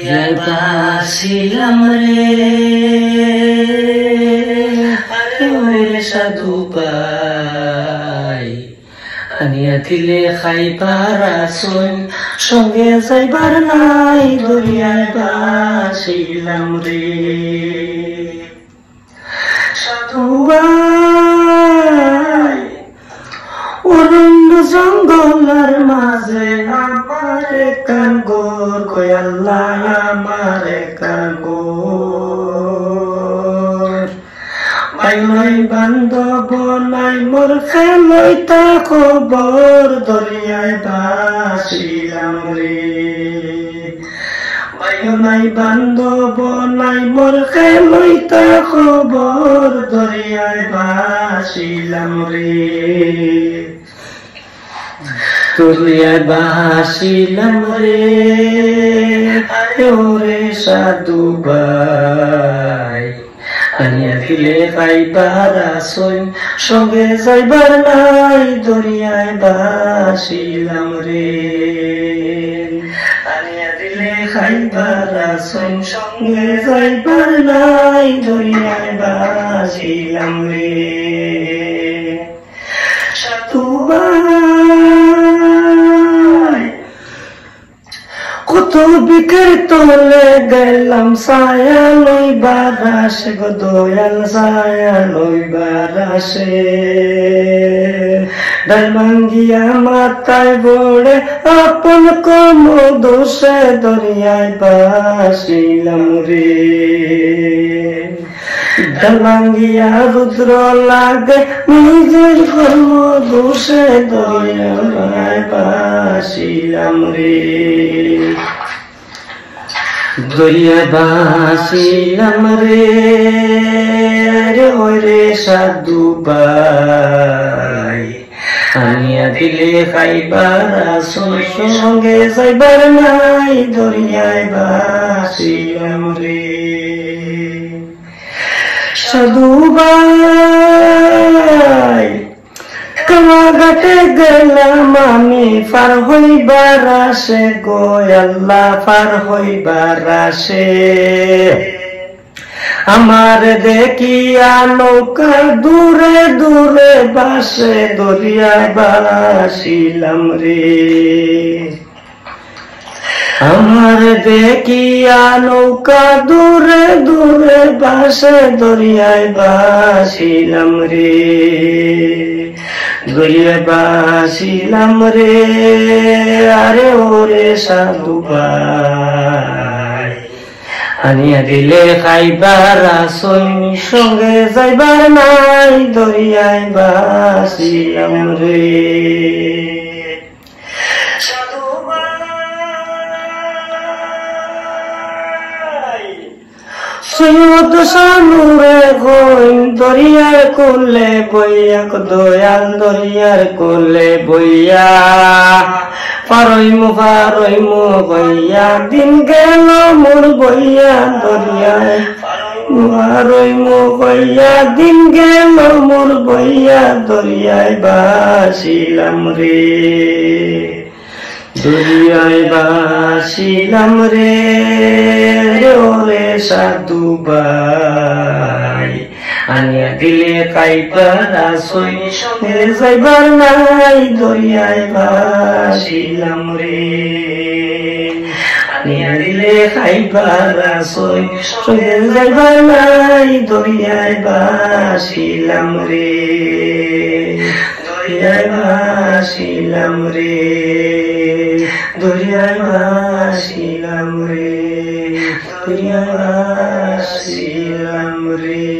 দরিয়ায় ভাসিলাম রে আরে ওরে সাধু ভাই আনিয়া দিলে খাইবার আসন সঙ্গে যাইবার নাই দরিয়ায় ভাসিলাম রে সাধু ভাই অরণ্য জঙ্গলের মাঝে আমার কান গোর কয় আল্লাহ আমার কান গোর ভাই নাই বান্ধব নাই মোর খেলই তা খবর দরিয়ায় ভাসিলাম রে ভাই নাই বান্ধব নাই মোর খেলই তা খবর দরিয়ায় ভাসিলাম রে দরিয়ায় ভাসিলাম রে আরে ওরে সাধু ভাই আনিয়া দিলে খাইবার আসন সঙ্গে যাইবার নাই দরিয়ায় ভাসিলাম রে আনিয়া দিলে খাইবার আসন সঙ্গে যাইবার নাই দরিয়ায় ভাসিলাম রে সাধু ভাই কত বিকের তলে গেলাম ছায়া লইবার আসে গো দয়াল ছায়া লইবার আসে ডাল ভাঙ্গিয়া মাথায় বড়ে আপন কোন দোষে দরিয়ায় ভাসিলাম রে ডাল ভাঙ্গিয়া রুদ্র লাগে নিজের কর্ম দোষে দরিয়ায় ভাসিলাম রে দরিয়ায় ভাসিলাম রে ওরে সাধু ভাই আনিয়া দিলে খাইবার আসন সঙ্গে যাইবার নাই দরিয়ায় ভাসিলাম রে সাধু ভাই কামাঘাটে গেলাম আমি পার হইবার আসে গো আল্লাহ পার হইবার আসে আমার দেখিয়া নৌকা দূরে দূরে বাসে দরিয়ায় ভাসিলাম রে আমার দেখিয়া নৌকা দূরে দূরে বাসে দরিয়ায় ভাসিলাম রে দরিয়ায় ভাসিলাম রে আরে ওরে সাধু ভাই আনিয়া দিলে খাইবার আসন সঙ্গে যাইবার নাই দরিয়ায় ভাসিলাম রে সাধু সৈয়দ সানুরে গইন দরিয়ার কোলে বইয়া দয়াল দরিয়ার কোলে বইয়া পারইমু বইয়া দিন গেল মোর বইয়া দরিয়ায় পারইমু বইয়া দিন গেল মোর বইয়া দরিয়ায় ভাসিলাম রে দরিয়ায় ভাসিলাম রে ওরে সাধু ভাই আনিয়া দিলে খাইবার আসন সঙ্গে যাইবার নাই দরিয়ায় ভাসিলাম রে আনিয়া দিলে খাইবার আসন সঙ্গে যাইবার নাই দরিয়ায় ভাসিলাম রে দরিয়ায় ভাসিলাম রে দরিয়ায় ভাসিলাম রে দরিয়ায় ভাসিলাম রে।